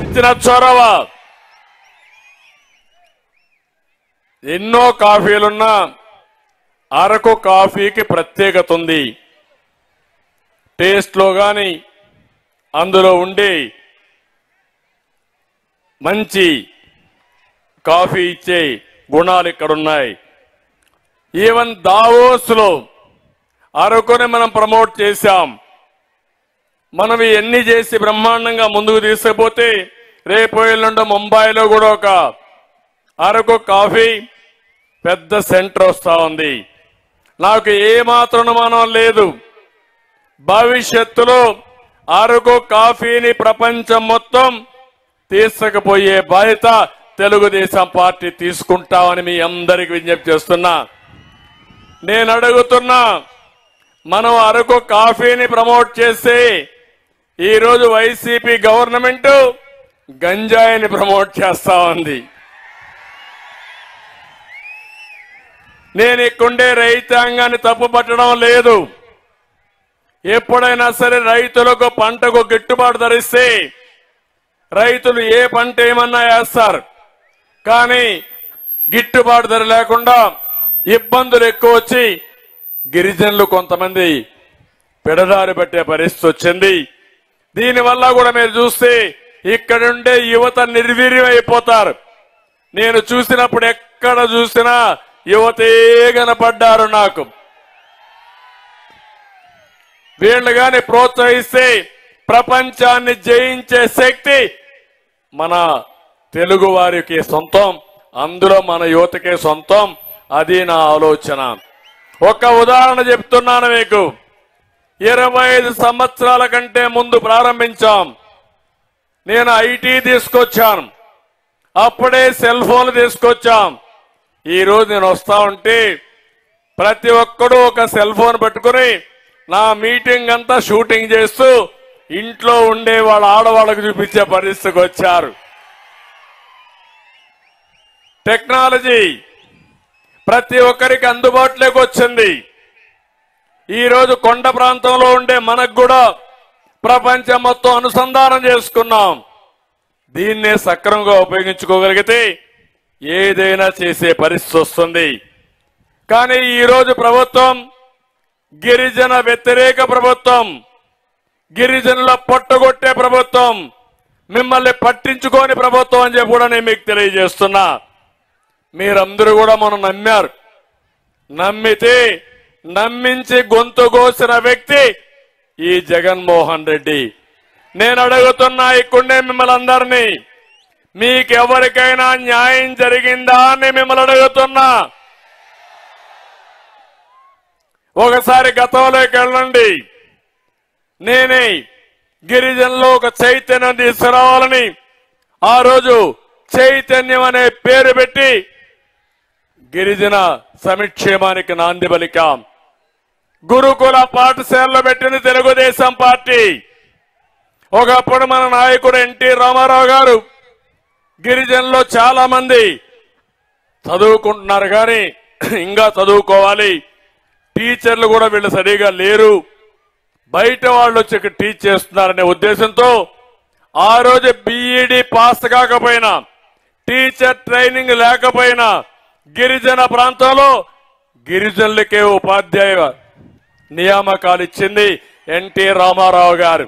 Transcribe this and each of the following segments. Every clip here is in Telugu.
చూపించిన చొరవ. ఎన్నో కాఫీలున్నా అరకు కాఫీకి ప్రత్యేకత ఉంది. టేస్ట్లో గాని అందులో ఉండే మంచి కాఫీ ఇచ్చే గుణాలు ఇక్కడున్నాయి. ఈవెన్ దావోస్లో అరకుని మనం ప్రమోట్ చేశాం. మనం ఎన్ని చేసి బ్రహ్మాండంగా ముందుకు తీసుకుపోతే రేపు ఎల్లుండి ముంబైలో కూడా ఒక అరకు కాఫీ పెద్ద సెంటర్ వస్తా ఉంది. నాకు ఏమాత్రం అనుమానం లేదు, భవిష్యత్తులో అరకు కాఫీని ప్రపంచం మొత్తం తీసుకుపోయే బాధ్యత తెలుగుదేశం పార్టీ తీసుకుంటామని మీ అందరికి విజ్ఞప్తి చేస్తున్నా. నేను అడుగుతున్నా, మనం అరకు కాఫీని ప్రమోట్ చేసి ఈరోజు వైసీపీ గవర్నమెంట్ గంజాయిని ప్రమోట్ చేస్తా ఉంది. నేను ఇక్కడుండే రైతాంగాన్ని తప్పు పట్టడం లేదు. ఎప్పుడైనా సరే రైతులకు పంటకు గిట్టుబాటు ధరిస్తే రైతులు ఏ పంట ఏమన్నా వేస్తారు, కానీ గిట్టుబాటు ధర లేకుండా ఇబ్బందులు ఎక్కువ వచ్చి గిరిజనులు కొంతమంది పెడదారి పట్టే పరిస్థితి వచ్చింది. దీనివల్ల కూడా మీరు చూస్తే ఇక్కడుండే యువత నిర్వీర్యం అయిపోతారు. నేను చూసినప్పుడు ఎక్కడ చూసినా యువతే కనపడ్డారు నాకు. వీళ్ళు గాని ప్రోత్సహిస్తే ప్రపంచాన్ని జయించే శక్తి మన తెలుగు వారికి సొంతం, అందులో మన యువతకే సొంతం. అది నా ఆలోచన. ఒక ఉదాహరణ చెప్తున్నాను మీకు. 25 సంవత్సరాల కంటే ముందు ప్రారంభించాం. నేను ఐటీ తీసుకొచ్చాను, అప్పుడే సెల్ ఫోన్లు తీసుకొచ్చాం. ఈ రోజు నేను వస్తా ఉంటే ప్రతి ఒక్కడూ ఒక సెల్ ఫోన్ పెట్టుకుని నా మీటింగ్ అంతా షూటింగ్ చేస్తూ ఇంట్లో ఉండే వాళ్ళ ఆడవాళ్ళకు చూపించే పరిస్థితికి వచ్చారు. టెక్నాలజీ ప్రతి ఒక్కరికి అందుబాటులోకి వచ్చింది. ఈ రోజు కొండ ప్రాంతంలో ఉండే మనకు కూడా ప్రపంచం మొత్తం అనుసంధానం చేసుకున్నాం. దీన్నే సక్రమంగా ఉపయోగించుకోగలిగితే ఏదైనా చేసే పరిస్థితి వస్తుంది. కానీ ఈ రోజు ప్రభుత్వం గిరిజన వ్యతిరేక ప్రభుత్వం, గిరిజనుల పొట్టగొట్టే ప్రభుత్వం, మిమ్మల్ని పట్టించుకోని ప్రభుత్వం అని చెప్పి కూడా నేను మీకు తెలియజేస్తున్నా. మీరందరూ కూడా మనం నమ్మారు. నమ్మితే నమ్మించి గొంతు కోసిన వ్యక్తి ఈ జగన్మోహన్ రెడ్డి. నేను అడుగుతున్నా ఇక్కడే మిమ్మల్ని అందరినీ, మీకెవరికైనా న్యాయం జరిగిందా అని మిమ్మల్ని అడుగుతున్నా. ఒకసారి గతంలోకి వెళ్ళండి. నేనే గిరిజనులో ఒక చైతన్యం తీసుకురావాలని ఆ రోజు చైతన్యం అనే పేరు పెట్టి గిరిజన సంక్షేమానికి నాంది పలికాం. గురుకుల పాఠశాలలో పెట్టింది తెలుగుదేశం పార్టీ. ఒకప్పుడు మన నాయకుడు ఎన్టీ రామారావు గారు గిరిజనుల్లో చాలా మంది చదువుకుంటున్నారు, కానీ ఇంకా చదువుకోవాలి, టీచర్లు కూడా వీళ్ళు సరిగా లేరు, బయట వాళ్ళు వచ్చి ఇక్కడ టీచ్ చేస్తున్నారనే ఉద్దేశంతో ఆ రోజు బీఈడీ పాస్ కాకపోయినా, టీచర్ ట్రైనింగ్ లేకపోయినా గిరిజన ప్రాంతంలో గిరిజనులకే ఉపాధ్యాయ నియామకాలు ఇచ్చింది ఎన్టీ రామారావు గారు.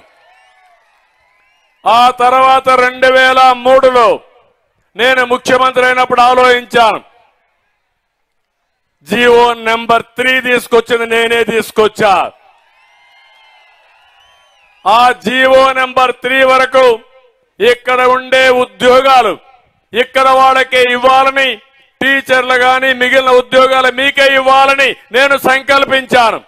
ఆ తర్వాత 2003లో నేను ముఖ్యమంత్రి అయినప్పుడు ఆలోచించాను. జీవో నెంబర్ 3 తీసుకొచ్చింది నేనే తీసుకొచ్చా. ఆ జీవో నెంబర్ 3 వరకు ఇక్కడ ఉండే ఉద్యోగాలు ఇక్కడ వాళ్ళకే ఇవ్వాలని, టీచర్లు గాని మిగిలిన ఉద్యోగాలు మీకే ఇవ్వాలని నేను సంకల్పించాను.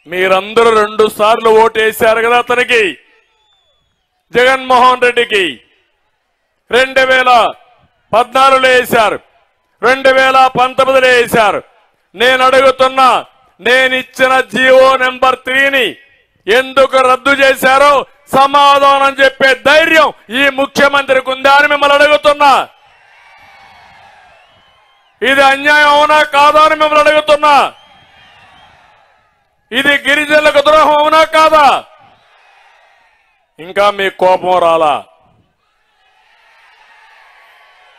మీరందరూ 2 సార్లు ఓటేశారు కదా అతనికి, జగన్మోహన్ రెడ్డికి. 2014లో వేశారు, 2019లో వేశారు. నేను అడుగుతున్నా, నేనిచ్చిన జీవో నెంబర్ 3ని ఎందుకు రద్దు చేశారో సమాధానం చెప్పే ధైర్యం ఈ ముఖ్యమంత్రికి ఉందా అని మిమ్మల్ని అడుగుతున్నా. ఇది అన్యాయం అవునా కాదా అని మిమ్మల్ని అడుగుతున్నా. ఇది గిరిజనులకు ద్రోహం అవునా కాదా? ఇంకా మీ కోపం రాలా?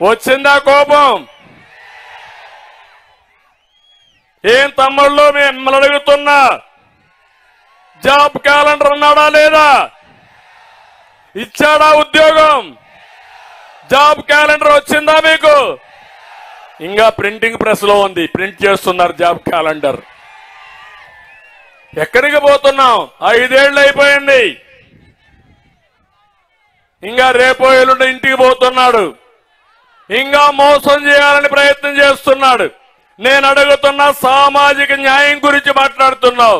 వచ్చిందా కోపం? ఏం తమ్ముళ్ళు మిమ్మల్ని అడుగుతున్నా, జాబ్ క్యాలెండర్ అన్నాడా లేదా? ఇచ్చాడా ఉద్యోగం? జాబ్ క్యాలెండర్ వచ్చిందా మీకు? ఇంకా ప్రింటింగ్ ప్రెస్ లో ఉంది, ప్రింట్ చేస్తున్నారు జాబ్ క్యాలెండర్. ఎక్కడికి పోతున్నాం? 5 ఏళ్ళు అయిపోయింది. ఇంకా రేపో ఎల్లుండి ఇంటికి పోతున్నాడు. ఇంకా మోసం చేయాలని ప్రయత్నం చేస్తున్నాడు. నేను అడుగుతున్నా, సామాజిక న్యాయం గురించి మాట్లాడుతున్నావు.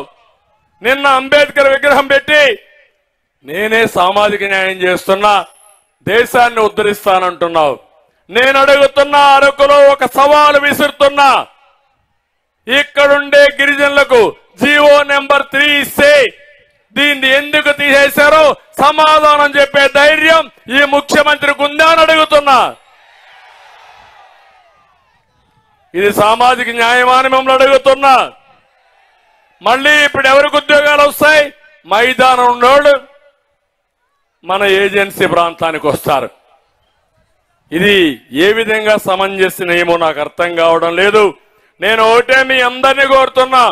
నిన్న అంబేద్కర్ విగ్రహం పెట్టి నేనే సామాజిక న్యాయం చేస్తున్నా, దేశాన్ని ఉద్ధరిస్తానంటున్నావు. నేను అడుగుతున్నా, అరకులో ఒక సవాలు విసురుతున్నా, ఇక్కడుండే గిరిజనులకు జీవో నెంబర్ 3 ఇస్తే దీన్ని ఎందుకు తీసేశారో సమాధానం చెప్పే ధైర్యం ఈ ముఖ్యమంత్రికి ఉందా అని అడుగుతున్నా. ఇది సామాజిక న్యాయమా అని మిమ్మల్ని అడుగుతున్నా. మళ్ళీ ఇప్పుడు ఎవరికి ఉద్యోగాలు వస్తాయి? మైదానం ఉన్నోళ్ళు మన ఏజెన్సీ ప్రాంతానికి వస్తారు. ఇది ఏ విధంగా సమంజసమేమో నాకు అర్థం కావడం లేదు. నేను ఒకటే మీ అందరినీ కోరుతున్నా,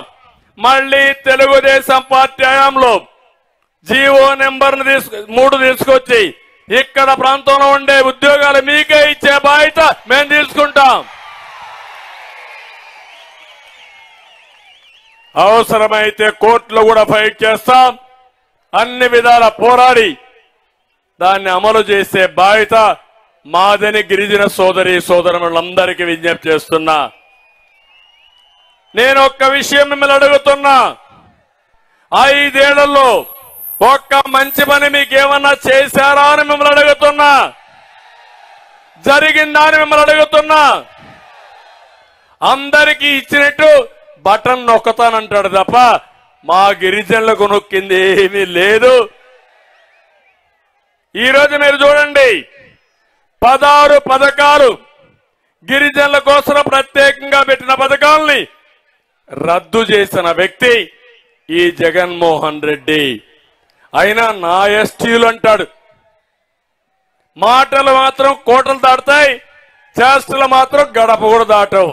మళ్ళీ తెలుగుదేశం పార్టీ హయాంలో జీవో నెంబర్ 3 తీసుకొచ్చి ఇక్కడ ప్రాంతంలో ఉండే ఉద్యోగాలు మీకే ఇచ్చే బాధ్యత మేము తీసుకుంటాం. అవసరమైతే కోర్టులో కూడా ఫైట్ చేస్తాం. అన్ని విధాల పోరాడి దాన్ని అమలు చేసే బాధ్యత మాదని గిరిజన సోదరి సోదరులందరికీ విజ్ఞప్తి చేస్తున్నా. నేను ఒక్క విషయం మిమ్మల్ని అడుగుతున్నా, 5 ఏళ్లలో ఒక్క మంచి పని మీకేమన్నా చేశారా అని మిమ్మల్ని అడుగుతున్నా. జరిగిందా అని మిమ్మల్ని అడుగుతున్నా. అందరికీ ఇచ్చినట్టు బటన్ నొక్కతానంటాడు తప్ప మా గిరిజనులకు నొక్కింది ఏమీ లేదు. ఈరోజు మీరు చూడండి, 16 పథకాలు గిరిజనుల కోసం ప్రత్యేకంగా పెట్టిన పథకాలని రద్దు చేసిన వ్యక్తి ఈ జగన్మోహన్ రెడ్డి. అయినా నా ఎస్టీలు అంటాడు. మాటలు మాత్రం కోటలు దాటుతాయి, చేష్టలు మాత్రం గడప కూడా దాటవు.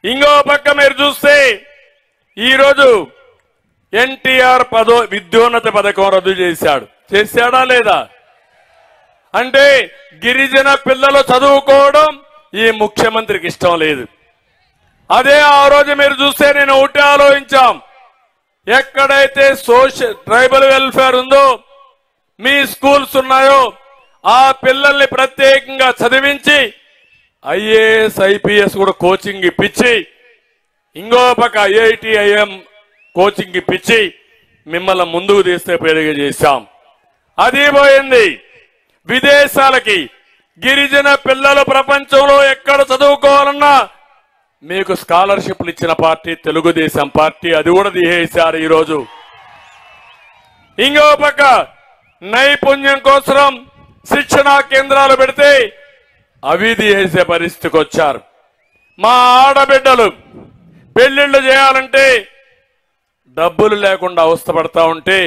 ఇంకో పక్క మీరు చూస్తే ఈరోజు ఎన్టీఆర్ విద్యోన్నత పథకం రద్దు చేశాడా లేదా? అంటే గిరిజన పిల్లలు చదువుకోవడం ఈ ముఖ్యమంత్రికి ఇష్టం లేదు. అదే ఆ రోజు మీరు చూస్తే నేను ఒకటి ఆలోచించాం, ఎక్కడైతే ట్రైబల్ వెల్ఫేర్ ఉందో, మీ స్కూల్స్ ఉన్నాయో ఆ పిల్లల్ని ప్రత్యేకంగా చదివించి ఐఏఎస్ ఐపీఎస్ కూడా కోచింగ్ ఇప్పించి, ఇంకో పక్క ఐఐటి ఐఎం కోచింగ్ ఇప్పించి మిమ్మల్ని ముందుకు తీస్తే పెరిగి చేశాం. అది పోయింది. విదేశాలకి గిరిజన పిల్లలు ప్రపంచంలో ఎక్కడ చదువుకోవాలన్నా మీకు స్కాలర్షిప్లు ఇచ్చిన పార్టీ తెలుగుదేశం పార్టీ. అది కూడా తీసేశారు ఈరోజు. ఇంకో పక్క నైపుణ్యం కోసం శిక్షణా కేంద్రాలు పెడితే అవి తీసేసే పరిస్థితికి వచ్చారు. మా ఆడబిడ్డలు పెళ్లిళ్లు చేయాలంటే డబ్బులు లేకుండా అవస్థపడతా ఉంటే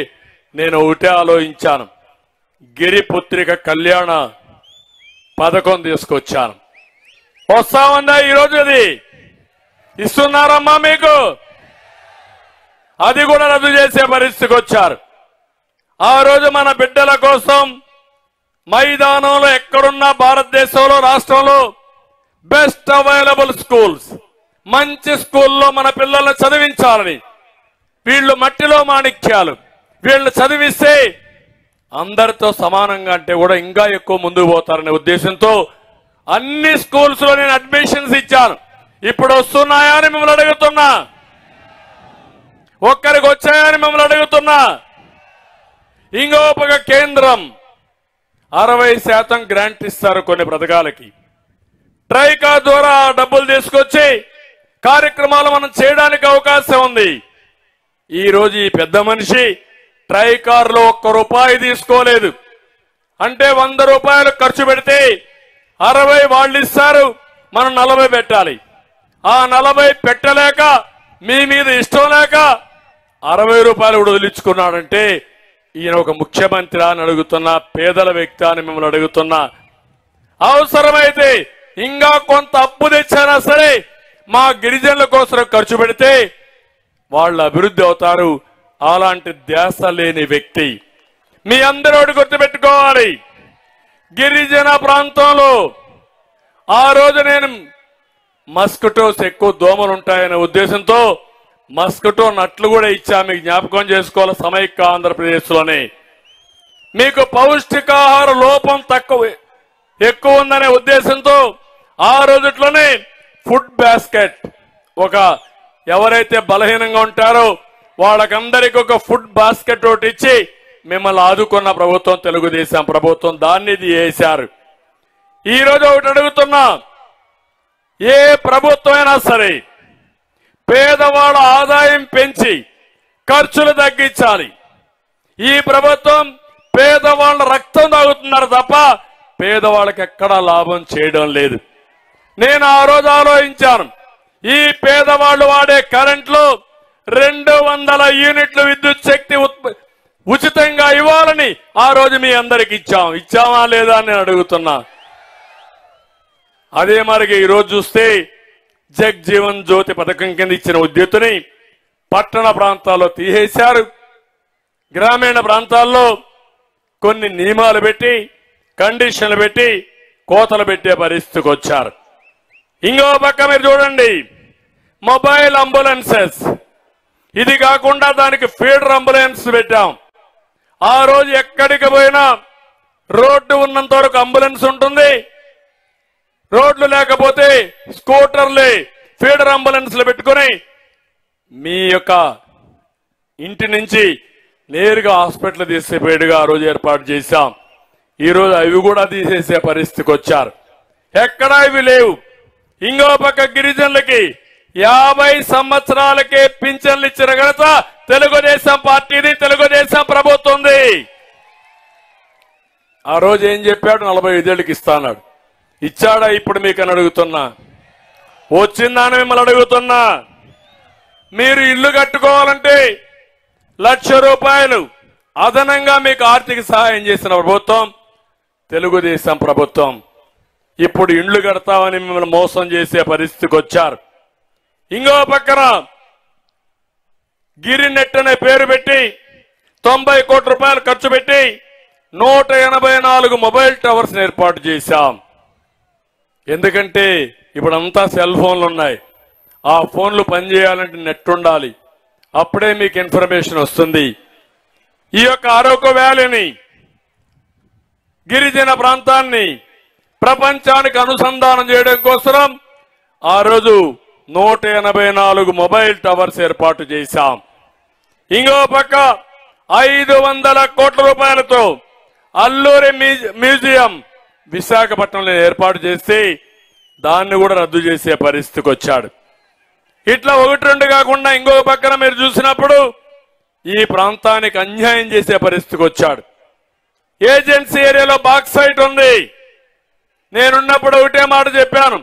నేను ఒకటే ఆలోచించాను, గిరిపుత్రిక కళ్యాణ పథకం తీసుకొచ్చాను. వస్తామందా ఈరోజు? అది ఇస్తున్నారమ్మా మీకు? అది కూడా రద్దు చేసే పరిస్థితికి వచ్చారు. ఆ రోజు మన బిడ్డల కోసం మైదానంలో ఎక్కడున్నా భారతదేశంలో రాష్ట్రంలో బెస్ట్ అవైలబుల్ స్కూల్స్, మంచి స్కూల్లో మన పిల్లల్ని చదివించాలని, వీళ్ళు మట్టిలో మాణిక్యాలు, వీళ్ళు చదివిస్తే అందరితో సమానంగా అంటే కూడా ఇంకా ఎక్కువ ముందుకు పోతారనే ఉద్దేశంతో అన్ని స్కూల్స్ లో నేను అడ్మిషన్స్ ఇచ్చాను. ఇప్పుడు వస్తున్నాయా అని మిమ్మల్ని అడుగుతున్నా, ఒక్కరికి వచ్చాయని మిమ్మల్ని అడుగుతున్నా. ఇంకో పక్క కేంద్రం 60% గ్రాంట్ ఇస్తారు కొన్ని పథకాలకి. ట్రైకా ద్వారా డబ్బులు తీసుకొచ్చి కార్యక్రమాలు మనం చేయడానికి అవకాశం ఉంది. ఈ రోజు ఈ పెద్ద మనిషి ట్రైకార్లో ₹1 తీసుకోలేదు. అంటే 100 రూపాయలు ఖర్చు పెడితే 60 వాళ్ళు ఇస్తారు, మనం 40 పెట్టాలి. ఆ 40 పెట్టలేక మీ మీద ఇష్టం లేక 60 రూపాయలు కూడా వదిలించుకున్నాడంటే ఈయన ఒక ముఖ్యమంత్రి అని అడుగుతున్నా, పేదల వ్యక్తి అని మిమ్మల్ని అడుగుతున్నా. అవసరమైతే ఇంకా కొంత అప్పు తెచ్చినా సరే మా గిరిజనుల కోసం ఖర్చు పెడితే వాళ్ళు అభివృద్ధి అవుతారు. అలాంటి ధ్యాస లేని వ్యక్తి. మీ అందరూ గుర్తుపెట్టుకోవాలి, గిరిజన ప్రాంతంలో ఆ రోజు నేను మస్కిటోస్ ఎక్కువ దోమలు ఉంటాయనే ఉద్దేశంతో మస్కిటో నట్లు కూడా ఇచ్చా. మీకు జ్ఞాపకం చేసుకోవాలి, సమైక్య ఆంధ్రప్రదేశ్లోనే మీకు పౌష్టికాహార లోపం ఎక్కువ ఉందనే ఉద్దేశంతో ఆ రోజుట్లోనే ఫుడ్ బాస్కెట్, ఒక ఎవరైతే బలహీనంగా ఉంటారో వాళ్ళకందరికీ ఒక ఫుడ్ బాస్కెట్ ఒకటి ఇచ్చి మిమ్మల్ని ఆదుకున్న ప్రభుత్వం తెలుగుదేశం ప్రభుత్వం. దాన్ని చేశారు. ఈ రోజు ఒకటి అడుగుతున్నా, ఏ ప్రభుత్వం అయినా సరే పేదవాళ్ళ ఆదాయం పెంచి ఖర్చులు తగ్గించాలి. ఈ ప్రభుత్వం పేదవాళ్ళ రక్తం తాగుతున్నారు తప్ప పేదవాళ్ళకి ఎక్కడా లాభం చేయడం లేదు. నేను ఆ రోజు ఆలోచించాను, ఈ పేదవాళ్ళు వాడే కరెంట్లో 200 యూనిట్లు విద్యుత్ శక్తి ఉచితంగా ఇవ్వాలని ఆ రోజు మీ అందరికి ఇచ్చామా లేదా అని నేను అడుగుతున్నా. అదే మరిగా ఈరోజు చూస్తే జగ్జీవన్ జ్యోతి పథకం కింద ఇచ్చిన ఉద్యోతిని పట్టణ ప్రాంతాల్లో తీసేశారు. గ్రామీణ ప్రాంతాల్లో కొన్ని నియమాలు పెట్టి కండిషన్లు పెట్టి కోతలు పెట్టే పరిస్థితికి వచ్చారు. ఇంకో పక్క మీరు చూడండి, మొబైల్ అంబులెన్సెస్, ఇది కాకుండా దానికి ఫీడర్ అంబులెన్స్ పెట్టాం. ఆ రోజు ఎక్కడికి పోయినా రోడ్డు ఉన్నంత వరకు అంబులెన్స్ ఉంటుంది, రోడ్లు లేకపోతే స్కూటర్లే ఫీడర్ అంబులెన్స్లు పెట్టుకుని మీ యొక్క ఇంటి నుంచి నేరుగా హాస్పిటల్ తీసేపేడుగా ఆ రోజు ఏర్పాటు చేశాం. ఈరోజు అవి కూడా తీసేసే పరిస్థితికి వచ్చారు. ఎక్కడా ఇవి లేవు. ఇంకో పక్క గిరిజనులకి 50 సంవత్సరాలకే పింఛన్లు ఇచ్చిన ఘనత తెలుగుదేశం పార్టీది, తెలుగుదేశం ప్రభుత్వంది. ఆ రోజు ఏం చెప్పాడు, 45 ఏళ్ళకి ఇస్తాన్నాడు. ఇచ్చాడా ఇప్పుడు మీకు అని అడుగుతున్నా, వచ్చిందని మిమ్మల్ని అడుగుతున్నా. మీరు ఇల్లు కట్టుకోవాలంటే ₹1,00,000 అదనంగా మీకు ఆర్థిక సహాయం చేసిన ప్రభుత్వం తెలుగుదేశం ప్రభుత్వం. ఇప్పుడు ఇండ్లు కడతామని మిమ్మల్ని మోసం చేసే పరిస్థితికి వచ్చారు. ఇంకో పక్కన గిరినెట్ అనే పేరు పెట్టి 90 కోట్ల రూపాయలు ఖర్చు పెట్టి 184 మొబైల్ టవర్స్ ఏర్పాటు చేశాం. ఎందుకంటే ఇప్పుడంతా సెల్ ఫోన్లు ఉన్నాయి. ఆ ఫోన్లు పనిచేయాలంటే నెట్ ఉండాలి, అప్పుడే మీకు ఇన్ఫర్మేషన్ వస్తుంది. ఈ యొక్క అరకు వ్యాలీని, గిరిజన ప్రాంతాన్ని ప్రపంచానికి అనుసంధానం చేయడం కోసం ఆ రోజు 184 మొబైల్ టవర్స్ ఏర్పాటు చేశాం. ఇంకో పక్క 500 కోట్ల రూపాయలతో అల్లూరి మ్యూజియం విశాఖపట్నంలో ఏర్పాటు చేసి దాన్ని కూడా రద్దు చేసే పరిస్థితికి వచ్చాడు. ఇట్లా 1-2 కాకుండా ఇంకో పక్కన మీరు చూసినప్పుడు ఈ ప్రాంతానికి అన్యాయం చేసే పరిస్థితికి వచ్చాడు. ఏజెన్సీ ఏరియాలో బాక్సైట్ ఉంది. నేనున్నప్పుడు ఒకటే మాట చెప్పాను,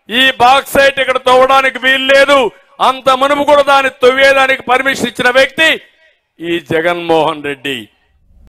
ఈ బాక్సైట్ ఇక్కడ తవ్వడానికి వీలు లేదు. అంత మునుపు కూడా దాన్ని తవ్వేదానికి పర్మిషన్ ఇచ్చిన వ్యక్తి ఈ జగన్మోహన్ రెడ్డి.